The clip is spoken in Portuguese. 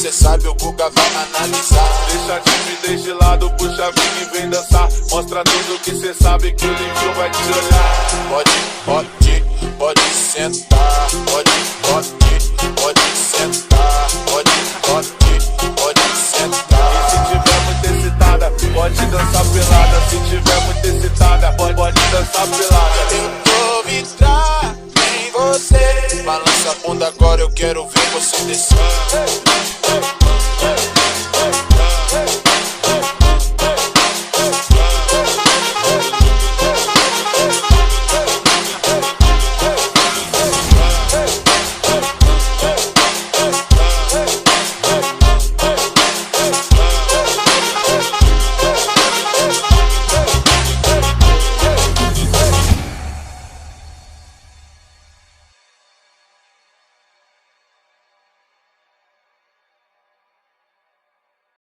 cê sabe, o Guga vai analisar. Deixa a timidez de lado, puxa a mina e vem dançar. Mostra tudo que cê sabe que o limpinho vai te olhar. Pode sentar. Pode sentar. Pode sentar. E se tiver muito excitada, pode dançar pelada. Se tiver muito excitada, pode dançar pelada. Eu tô vidrado em você. Balança a bunda agora, eu quero ver você descer.